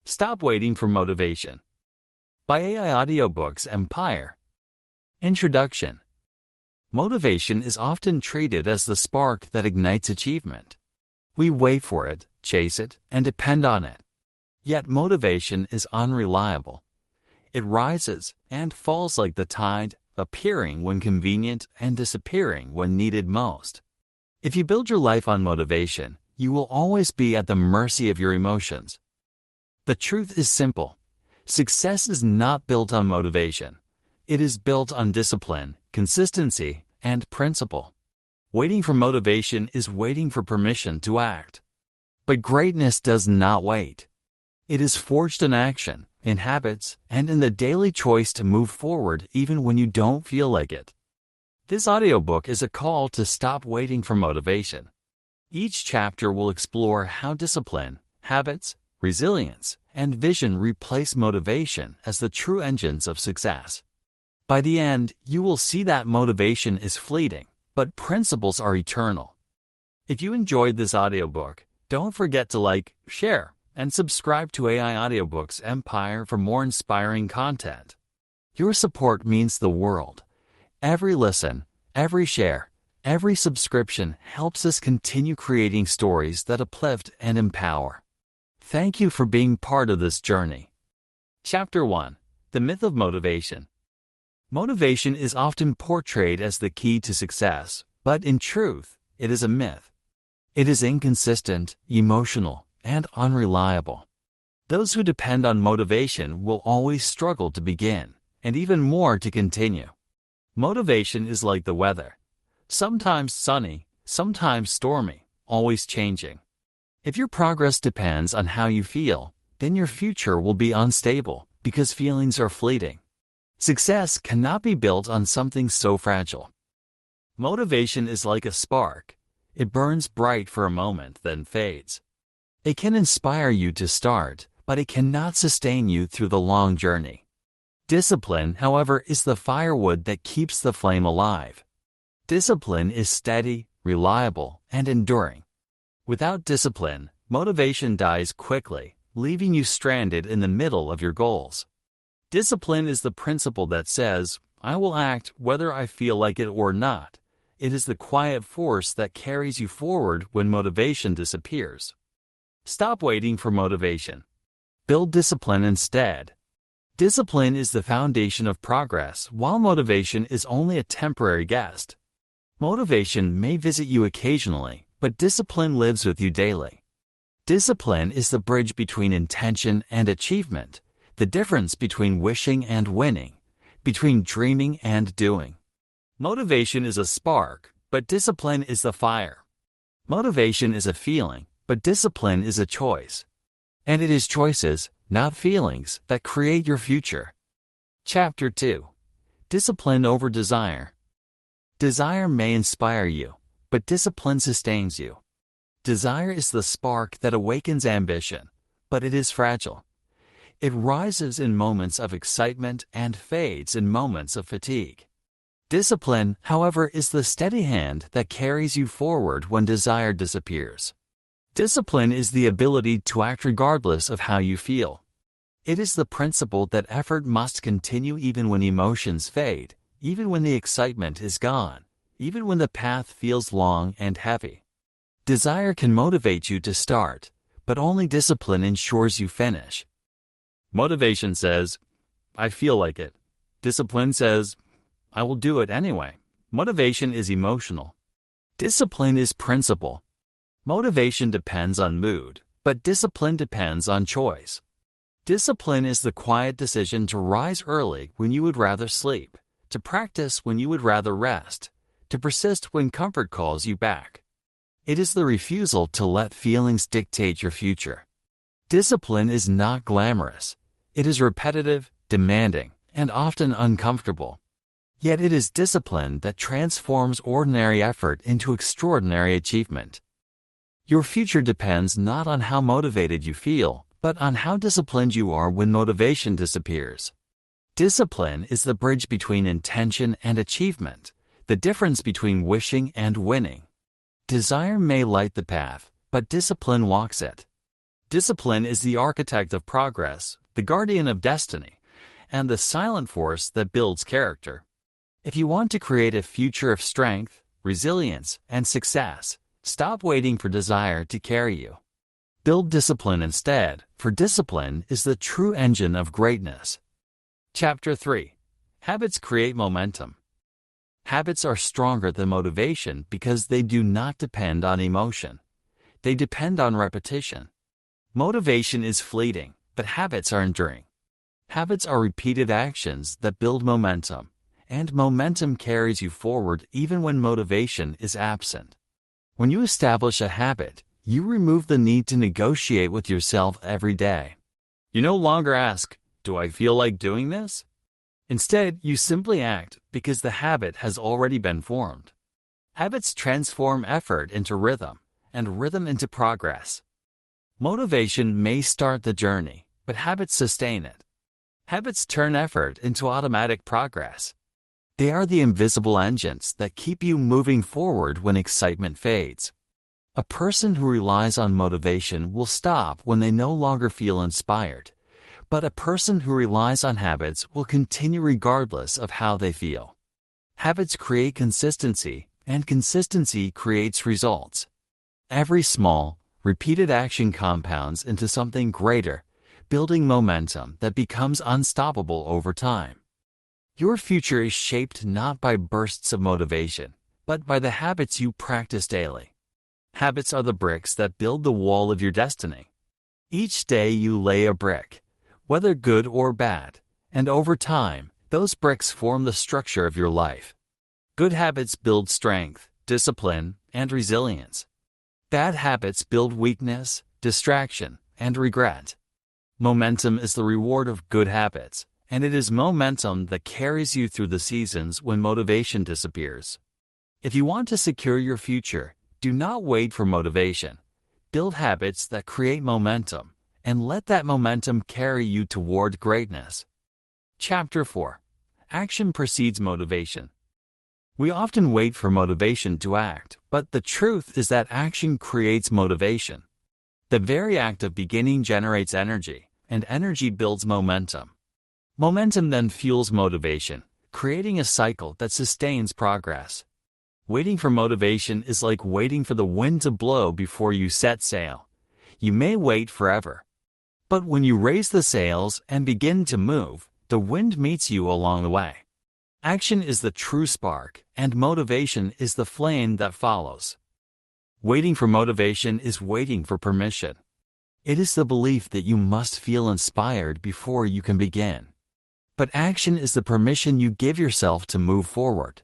Stop Waiting for Motivation by AI Audiobooks Empire. Introduction. Motivation is often treated as the spark that ignites achievement. We wait for it, chase it, and depend on it. Yet motivation is unreliable. It rises and falls like the tide, appearing when convenient and disappearing when needed most. If you build your life on motivation, you will always be at the mercy of your emotions. The truth is simple. Success is not built on motivation. It is built on discipline, consistency, and principle. Waiting for motivation is waiting for permission to act. But greatness does not wait. It is forged in action, in habits, and in the daily choice to move forward even when you don't feel like it. This audiobook is a call to stop waiting for motivation. Each chapter will explore how discipline, habits, resilience, and vision replace motivation as the true engines of success. By the end, you will see that motivation is fleeting, but principles are eternal. If you enjoyed this audiobook, don't forget to like, share, and subscribe to AI Audiobooks Empire for more inspiring content. Your support means the world. Every listen, every share, every subscription helps us continue creating stories that uplift and empower. Thank you for being part of this journey. Chapter 1. The Myth of Motivation. Motivation is often portrayed as the key to success, but in truth, it is a myth. It is inconsistent, emotional, and unreliable. Those who depend on motivation will always struggle to begin, and even more to continue. Motivation is like the weather. Sometimes sunny, sometimes stormy, always changing. If your progress depends on how you feel, then your future will be unstable because feelings are fleeting. Success cannot be built on something so fragile. Motivation is like a spark. It burns bright for a moment, then fades. It can inspire you to start, but it cannot sustain you through the long journey. Discipline, however, is the firewood that keeps the flame alive. Discipline is steady, reliable, and enduring. Without discipline, motivation dies quickly, leaving you stranded in the middle of your goals. Discipline is the principle that says, I will act whether I feel like it or not. It is the quiet force that carries you forward when motivation disappears. Stop waiting for motivation. Build discipline instead. Discipline is the foundation of progress, while motivation is only a temporary guest. Motivation may visit you occasionally, but discipline lives with you daily. Discipline is the bridge between intention and achievement, the difference between wishing and winning, between dreaming and doing. Motivation is a spark, but discipline is the fire. Motivation is a feeling, but discipline is a choice. And it is choices, not feelings, that create your future. Chapter 2. Discipline over desire. Desire may inspire you, but discipline sustains you. Desire is the spark that awakens ambition, but it is fragile. It rises in moments of excitement and fades in moments of fatigue. Discipline, however, is the steady hand that carries you forward when desire disappears. Discipline is the ability to act regardless of how you feel. It is the principle that effort must continue even when emotions fade, even when the excitement is gone, even when the path feels long and heavy. Desire can motivate you to start, but only discipline ensures you finish. Motivation says, I feel like it. Discipline says, I will do it anyway. Motivation is emotional. Discipline is principle. Motivation depends on mood, but discipline depends on choice. Discipline is the quiet decision to rise early when you would rather sleep, to practice when you would rather rest, to persist when comfort calls you back. It is the refusal to let feelings dictate your future. Discipline is not glamorous. It is repetitive, demanding, and often uncomfortable. Yet it is discipline that transforms ordinary effort into extraordinary achievement. Your future depends not on how motivated you feel, but on how disciplined you are when motivation disappears. Discipline is the bridge between intention and achievement, the difference between wishing and winning. Desire may light the path, but discipline walks it. Discipline is the architect of progress, the guardian of destiny, and the silent force that builds character. If you want to create a future of strength, resilience, and success, stop waiting for desire to carry you. Build discipline instead, for discipline is the true engine of greatness. Chapter 3. Habits create momentum. Habits are stronger than motivation because they do not depend on emotion. They depend on repetition. Motivation is fleeting, but habits are enduring. Habits are repeated actions that build momentum, and momentum carries you forward even when motivation is absent. When you establish a habit, you remove the need to negotiate with yourself every day. You no longer ask, "Do I feel like doing this?" Instead, you simply act because the habit has already been formed. Habits transform effort into rhythm, and rhythm into progress. Motivation may start the journey, but habits sustain it. Habits turn effort into automatic progress. They are the invisible engines that keep you moving forward when excitement fades. A person who relies on motivation will stop when they no longer feel inspired, but a person who relies on habits will continue regardless of how they feel. Habits create consistency, and consistency creates results. Every small, repeated action compounds into something greater, building momentum that becomes unstoppable over time. Your future is shaped not by bursts of motivation, but by the habits you practice daily. Habits are the bricks that build the wall of your destiny. Each day you lay a brick, whether good or bad, and over time, those bricks form the structure of your life. Good habits build strength, discipline, and resilience. Bad habits build weakness, distraction, and regret. Momentum is the reward of good habits, and it is momentum that carries you through the seasons when motivation disappears. If you want to secure your future, do not wait for motivation. Build habits that create momentum, and let that momentum carry you toward greatness. Chapter 4. Action precedes motivation. We often wait for motivation to act, but the truth is that action creates motivation. The very act of beginning generates energy, and energy builds momentum. Momentum then fuels motivation, creating a cycle that sustains progress. Waiting for motivation is like waiting for the wind to blow before you set sail. You may wait forever, but when you raise the sails and begin to move, the wind meets you along the way. Action is the true spark, and motivation is the flame that follows. Waiting for motivation is waiting for permission. It is the belief that you must feel inspired before you can begin. But action is the permission you give yourself to move forward.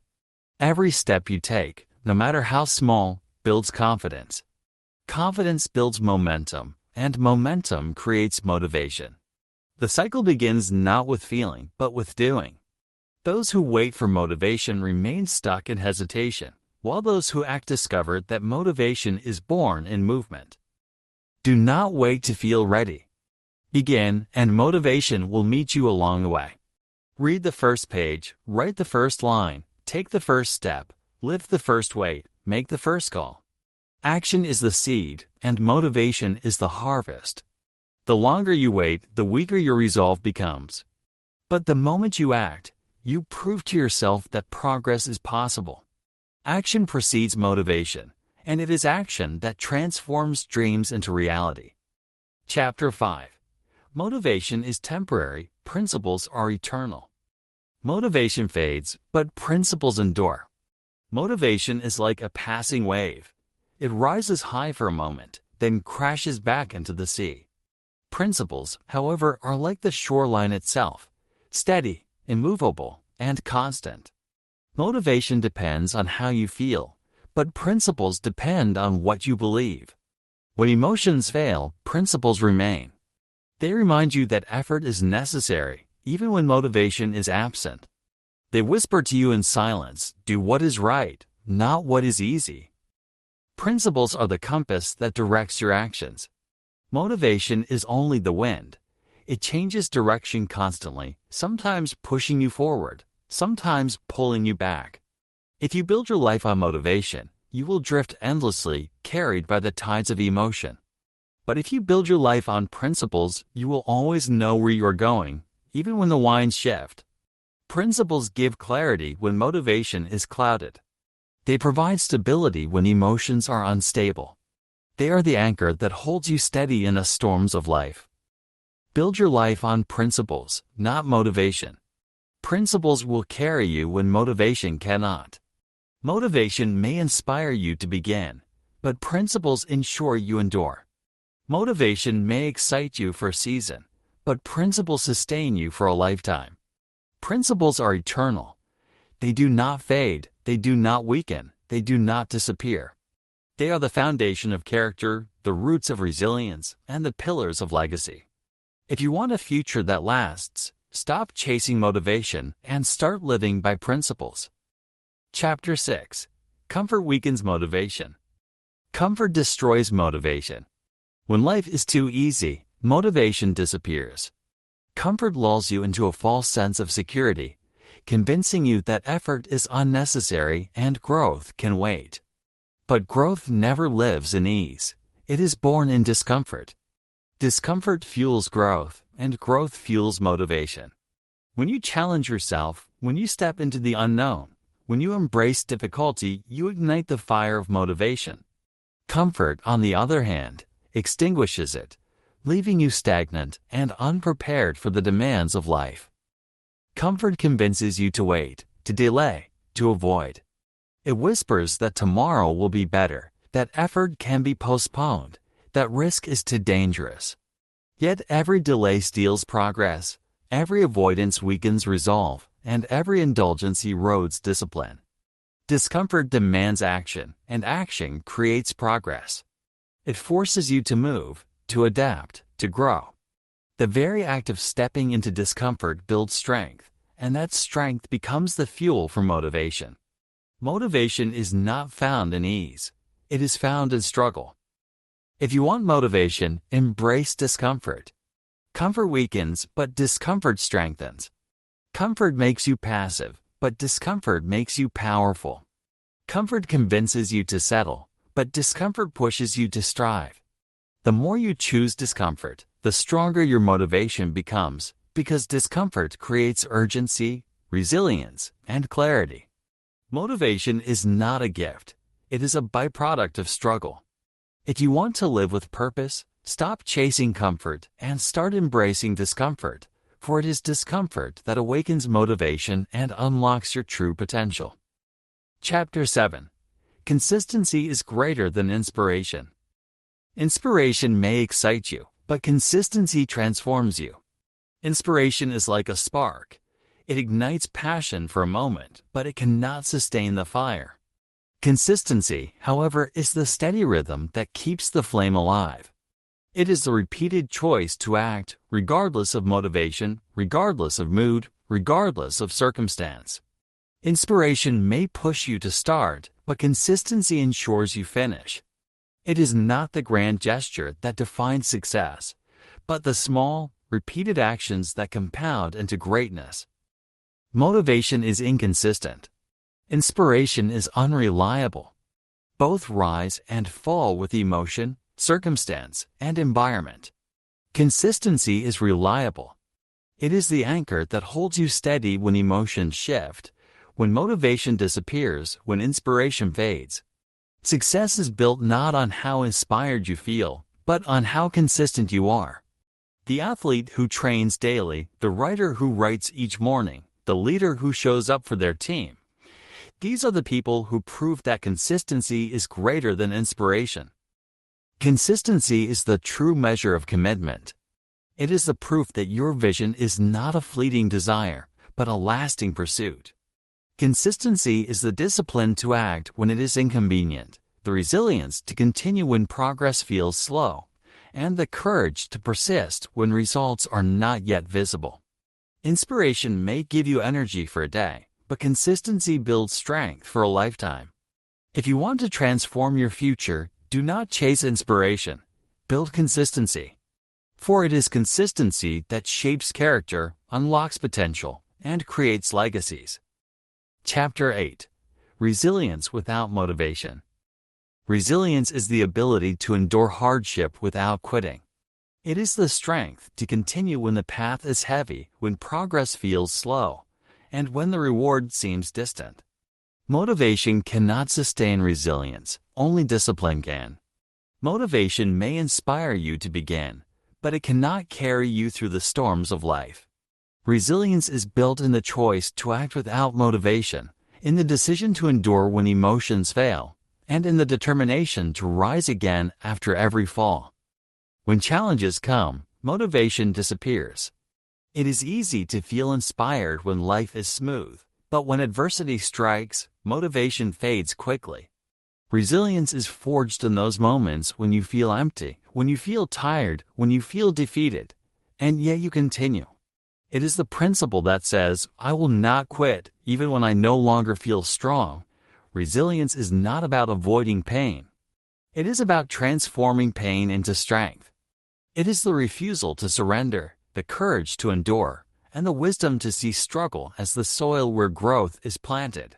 Every step you take, no matter how small, builds confidence. Confidence builds momentum, and momentum creates motivation. The cycle begins not with feeling, but with doing. Those who wait for motivation remain stuck in hesitation, while those who act discover that motivation is born in movement. Do not wait to feel ready. Begin, and motivation will meet you along the way. Read the first page, write the first line, take the first step, lift the first weight, make the first call. Action is the seed, and motivation is the harvest. The longer you wait, the weaker your resolve becomes. But the moment you act, you prove to yourself that progress is possible. Action precedes motivation, and it is action that transforms dreams into reality. Chapter 5. Motivation is temporary, principles are eternal. Motivation fades, but principles endure. Motivation is like a passing wave. It rises high for a moment, then crashes back into the sea. Principles, however, are like the shoreline itself, steady, immovable, and constant. Motivation depends on how you feel, but principles depend on what you believe. When emotions fail, principles remain. They remind you that effort is necessary, even when motivation is absent. They whisper to you in silence, do what is right, not what is easy. Principles are the compass that directs your actions. Motivation is only the wind. It changes direction constantly, sometimes pushing you forward, sometimes pulling you back. If you build your life on motivation, you will drift endlessly, carried by the tides of emotion. But if you build your life on principles, you will always know where you are going, even when the winds shift. Principles give clarity when motivation is clouded. They provide stability when emotions are unstable. They are the anchor that holds you steady in the storms of life. Build your life on principles, not motivation. Principles will carry you when motivation cannot. Motivation may inspire you to begin, but principles ensure you endure. Motivation may excite you for a season, but principles sustain you for a lifetime. Principles are eternal. They do not fade, they do not weaken, they do not disappear. They are the foundation of character, the roots of resilience, and the pillars of legacy. If you want a future that lasts, stop chasing motivation and start living by principles. Chapter 6. Comfort weakens motivation. Comfort destroys motivation. When life is too easy, motivation disappears. Comfort lulls you into a false sense of security, convincing you that effort is unnecessary and growth can wait. But growth never lives in ease. It is born in discomfort. Discomfort fuels growth, and growth fuels motivation. When you challenge yourself, when you step into the unknown, when you embrace difficulty, you ignite the fire of motivation. Comfort, on the other hand, extinguishes it, leaving you stagnant and unprepared for the demands of life. Comfort convinces you to wait, to delay, to avoid. It whispers that tomorrow will be better, that effort can be postponed, that risk is too dangerous. Yet every delay steals progress, every avoidance weakens resolve, and every indulgence erodes discipline. Discomfort demands action, and action creates progress. It forces you to move, to adapt, to grow. The very act of stepping into discomfort builds strength, and that strength becomes the fuel for motivation. Motivation is not found in ease. It is found in struggle. If you want motivation, embrace discomfort. Comfort weakens, but discomfort strengthens. Comfort makes you passive, but discomfort makes you powerful. Comfort convinces you to settle, but discomfort pushes you to strive. The more you choose discomfort, the stronger your motivation becomes, because discomfort creates urgency, resilience, and clarity. Motivation is not a gift. It is a byproduct of struggle. If you want to live with purpose, stop chasing comfort and start embracing discomfort, for it is discomfort that awakens motivation and unlocks your true potential. Chapter 7. Consistency is greater than inspiration. Inspiration may excite you, but consistency transforms you. Inspiration is like a spark. It ignites passion for a moment, but it cannot sustain the fire. Consistency, however, is the steady rhythm that keeps the flame alive. It is the repeated choice to act, regardless of motivation, regardless of mood, regardless of circumstance. Inspiration may push you to start, but consistency ensures you finish. It is not the grand gesture that defines success, but the small, repeated actions that compound into greatness. Motivation is inconsistent. Inspiration is unreliable. Both rise and fall with emotion, circumstance, and environment. Consistency is reliable. It is the anchor that holds you steady when emotions shift, when motivation disappears, when inspiration fades. Success is built not on how inspired you feel, but on how consistent you are. The athlete who trains daily, the writer who writes each morning, the leader who shows up for their team. These are the people who prove that consistency is greater than inspiration. Consistency is the true measure of commitment. It is the proof that your vision is not a fleeting desire, but a lasting pursuit. Consistency is the discipline to act when it is inconvenient, the resilience to continue when progress feels slow, and the courage to persist when results are not yet visible. Inspiration may give you energy for a day, but consistency builds strength for a lifetime. If you want to transform your future, do not chase inspiration. Build consistency. For it is consistency that shapes character, unlocks potential, and creates legacies. Chapter 8. Resilience without motivation. Resilience is the ability to endure hardship without quitting. It is the strength to continue when the path is heavy, when progress feels slow, and when the reward seems distant. Motivation cannot sustain resilience, only discipline can. Motivation may inspire you to begin, but it cannot carry you through the storms of life. Resilience is built in the choice to act without motivation, in the decision to endure when emotions fail, and in the determination to rise again after every fall. When challenges come, motivation disappears. It is easy to feel inspired when life is smooth, but when adversity strikes, motivation fades quickly. Resilience is forged in those moments when you feel empty, when you feel tired, when you feel defeated, and yet you continue. It is the principle that says, I will not quit, even when I no longer feel strong. Resilience is not about avoiding pain. It is about transforming pain into strength. It is the refusal to surrender, the courage to endure, and the wisdom to see struggle as the soil where growth is planted.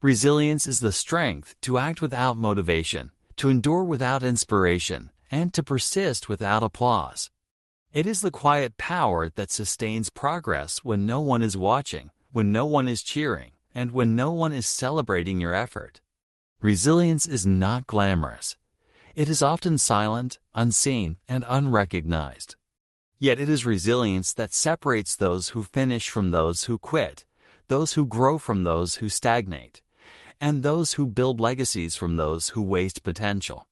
Resilience is the strength to act without motivation, to endure without inspiration, and to persist without applause. It is the quiet power that sustains progress when no one is watching, when no one is cheering, and when no one is celebrating your effort. Resilience is not glamorous. It is often silent, unseen, and unrecognized. Yet it is resilience that separates those who finish from those who quit, those who grow from those who stagnate, and those who build legacies from those who waste potential.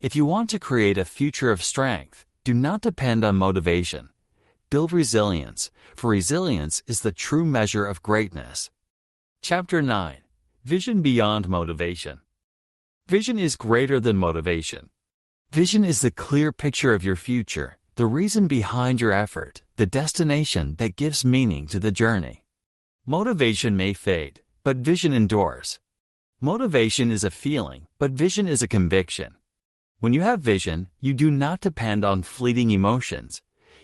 If you want to create a future of strength, do not depend on motivation. Build resilience, for resilience is the true measure of greatness. Chapter 9. Vision Beyond Motivation. Vision is greater than motivation. Vision is the clear picture of your future, the reason behind your effort, the destination that gives meaning to the journey. Motivation may fade, but vision endures. Motivation is a feeling, but vision is a conviction. When you have vision, you do not depend on fleeting emotions.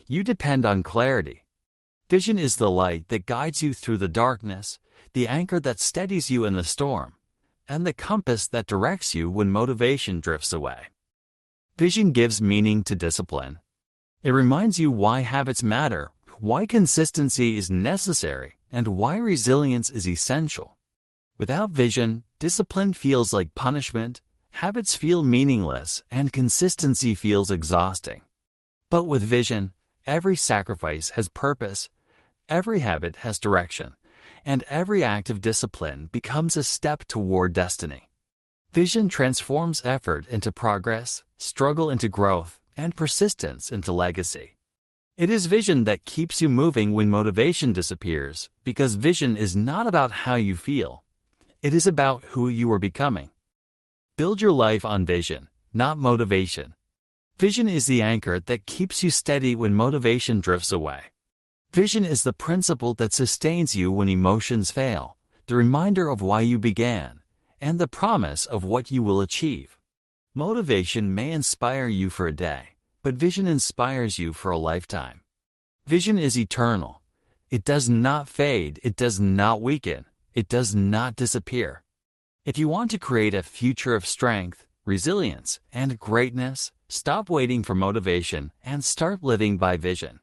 You depend on clarity. Vision is the light that guides you through the darkness, the anchor that steadies you in the storm, and the compass that directs you when motivation drifts away. Vision gives meaning to discipline. It reminds you why habits matter, why consistency is necessary, and why resilience is essential. Without vision, discipline feels like punishment, habits feel meaningless, and consistency feels exhausting. But with vision, every sacrifice has purpose, every habit has direction, and every act of discipline becomes a step toward destiny. Vision transforms effort into progress, struggle into growth, and persistence into legacy. It is vision that keeps you moving when motivation disappears, because vision is not about how you feel. It is about who you are becoming. Build your life on vision, not motivation. Vision is the anchor that keeps you steady when motivation drifts away. Vision is the principle that sustains you when emotions fail, the reminder of why you began, and the promise of what you will achieve. Motivation may inspire you for a day, but vision inspires you for a lifetime. Vision is eternal. It does not fade, it does not weaken, it does not disappear. If you want to create a future of strength, resilience, and greatness, stop waiting for motivation and start living by vision.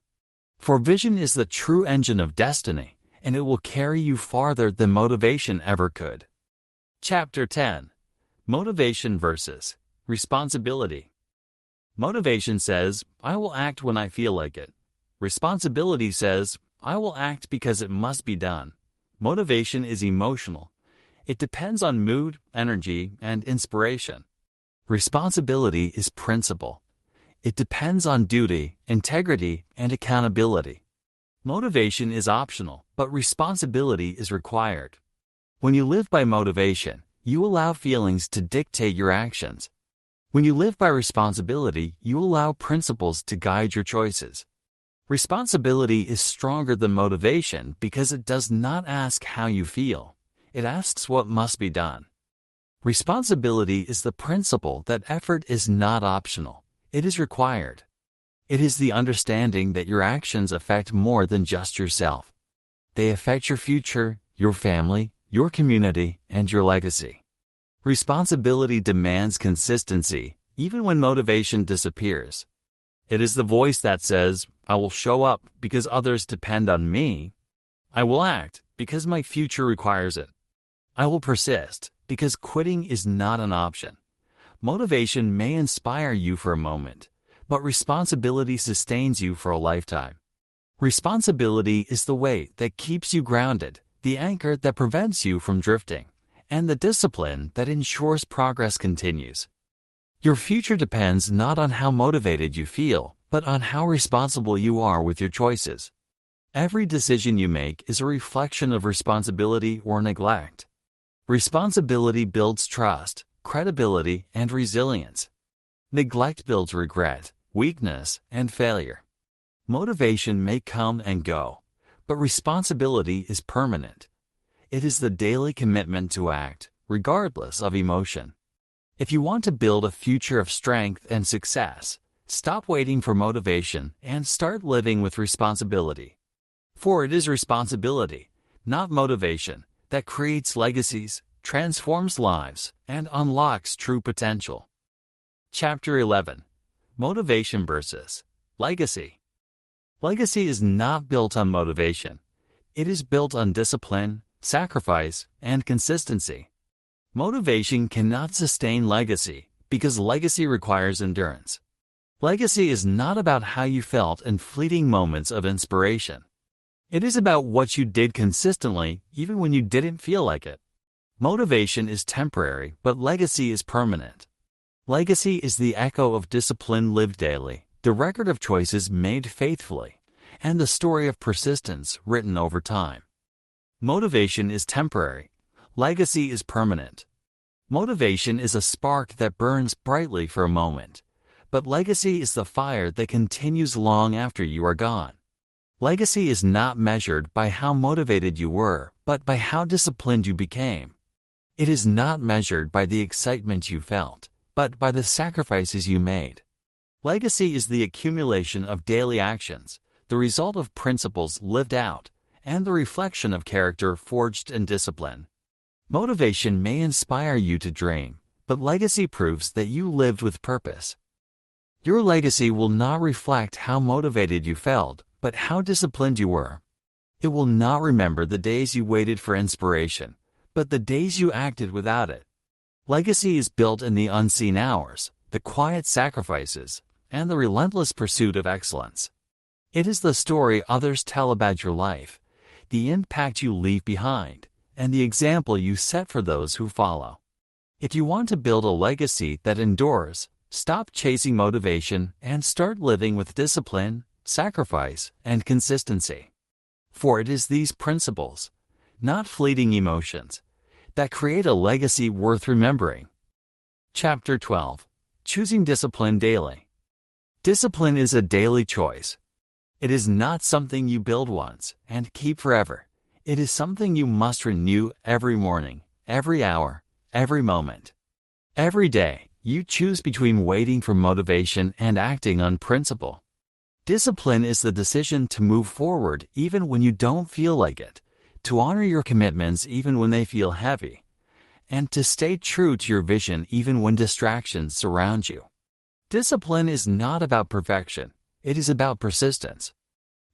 For vision is the true engine of destiny, and it will carry you farther than motivation ever could. Chapter 10. Motivation versus responsibility. Motivation says, I will act when I feel like it. Responsibility says, I will act because it must be done. Motivation is emotional. It depends on mood, energy, and inspiration. Responsibility is principle. It depends on duty, integrity, and accountability. Motivation is optional, but responsibility is required. When you live by motivation, you allow feelings to dictate your actions. When you live by responsibility, you allow principles to guide your choices. Responsibility is stronger than motivation because it does not ask how you feel. It asks what must be done. Responsibility is the principle that effort is not optional. It is required. It is the understanding that your actions affect more than just yourself. They affect your future, your family, your community, and your legacy. Responsibility demands consistency, even when motivation disappears. It is the voice that says, I will show up because others depend on me. I will act because my future requires it. I will persist because quitting is not an option. Motivation may inspire you for a moment, but responsibility sustains you for a lifetime. Responsibility is the weight that keeps you grounded, the anchor that prevents you from drifting, and the discipline that ensures progress continues. Your future depends not on how motivated you feel, but on how responsible you are with your choices. Every decision you make is a reflection of responsibility or neglect. Responsibility builds trust, credibility, and resilience. Neglect builds regret, weakness, and failure. Motivation may come and go, but responsibility is permanent. It is the daily commitment to act, regardless of emotion. If you want to build a future of strength and success, stop waiting for motivation and start living with responsibility. For it is responsibility, not motivation, that creates legacies, transforms lives, and unlocks true potential. Chapter 11. Motivation versus Legacy. Legacy is not built on motivation. It is built on discipline, sacrifice, and consistency. Motivation cannot sustain legacy because legacy requires endurance. Legacy is not about how you felt in fleeting moments of inspiration. It is about what you did consistently even when you didn't feel like it. Motivation is temporary, but legacy is permanent. Legacy is the echo of discipline lived daily, the record of choices made faithfully, and the story of persistence written over time. Motivation is temporary. Legacy is permanent. Motivation is a spark that burns brightly for a moment, but legacy is the fire that continues long after you are gone. Legacy is not measured by how motivated you were, but by how disciplined you became. It is not measured by the excitement you felt, but by the sacrifices you made. Legacy is the accumulation of daily actions, the result of principles lived out, and the reflection of character forged in discipline. Motivation may inspire you to dream, but legacy proves that you lived with purpose. Your legacy will not reflect how motivated you felt, but how disciplined you were. It will not remember the days you waited for inspiration, but the days you acted without it. Legacy is built in the unseen hours, the quiet sacrifices, and the relentless pursuit of excellence. It is the story others tell about your life, the impact you leave behind, and the example you set for those who follow. If you want to build a legacy that endures, stop chasing motivation and start living with discipline, sacrifice, and consistency. For it is these principles, not fleeting emotions, that create a legacy worth remembering. Chapter 12. Choosing discipline daily. Discipline is a daily choice. It is not something you build once and keep forever. It is something you must renew every morning, every hour, every moment. Every day, you choose between waiting for motivation and acting on principle. Discipline is the decision to move forward even when you don't feel like it, to honor your commitments even when they feel heavy, and to stay true to your vision even when distractions surround you. Discipline is not about perfection, it is about persistence.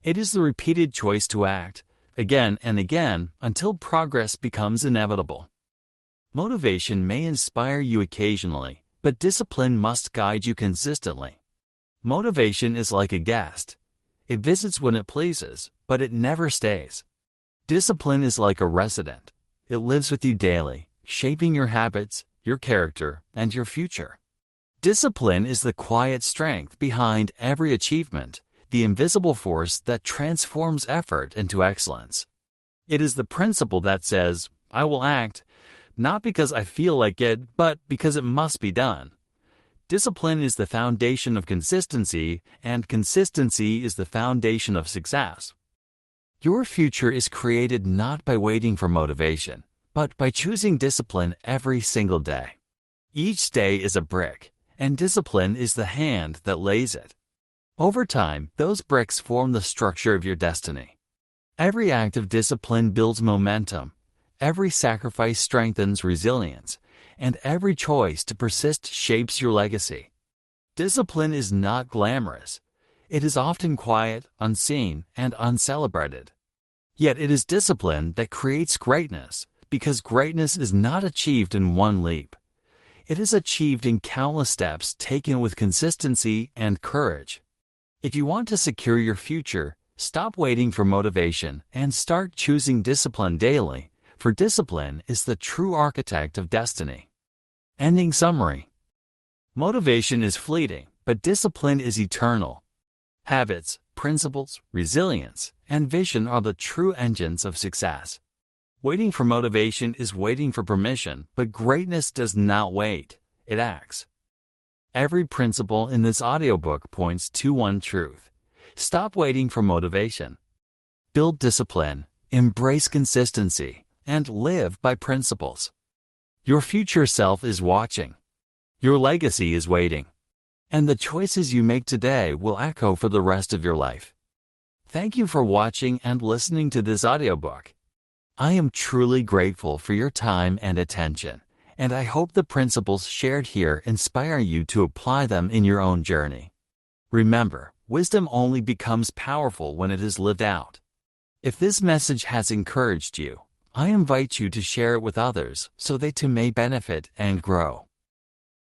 It is the repeated choice to act, again and again, until progress becomes inevitable. Motivation may inspire you occasionally, but discipline must guide you consistently. Motivation is like a guest. It visits when it pleases, but it never stays. Discipline is like a resident. It lives with you daily, shaping your habits, your character, and your future. Discipline is the quiet strength behind every achievement, the invisible force that transforms effort into excellence. It is the principle that says, I will act, not because I feel like it, but because it must be done. Discipline is the foundation of consistency, and consistency is the foundation of success. Your future is created not by waiting for motivation, but by choosing discipline every single day. Each day is a brick, and discipline is the hand that lays it. Over time, those bricks form the structure of your destiny. Every act of discipline builds momentum. Every sacrifice strengthens resilience, and every choice to persist shapes your legacy. Discipline is not glamorous. It is often quiet, unseen, and uncelebrated. Yet it is discipline that creates greatness, because greatness is not achieved in one leap. It is achieved in countless steps taken with consistency and courage. If you want to secure your future, stop waiting for motivation and start choosing discipline daily, for discipline is the true architect of destiny. Ending summary. Motivation is fleeting, but discipline is eternal. Habits, principles, resilience, and vision are the true engines of success. Waiting for motivation is waiting for permission, but greatness does not wait, it acts. Every principle in this audiobook points to one truth. Stop waiting for motivation. Build discipline, embrace consistency, and live by principles. Your future self is watching. Your legacy is waiting. And the choices you make today will echo for the rest of your life. Thank you for watching and listening to this audiobook. I am truly grateful for your time and attention, and I hope the principles shared here inspire you to apply them in your own journey. Remember, wisdom only becomes powerful when it is lived out. If this message has encouraged you, I invite you to share it with others so they too may benefit and grow.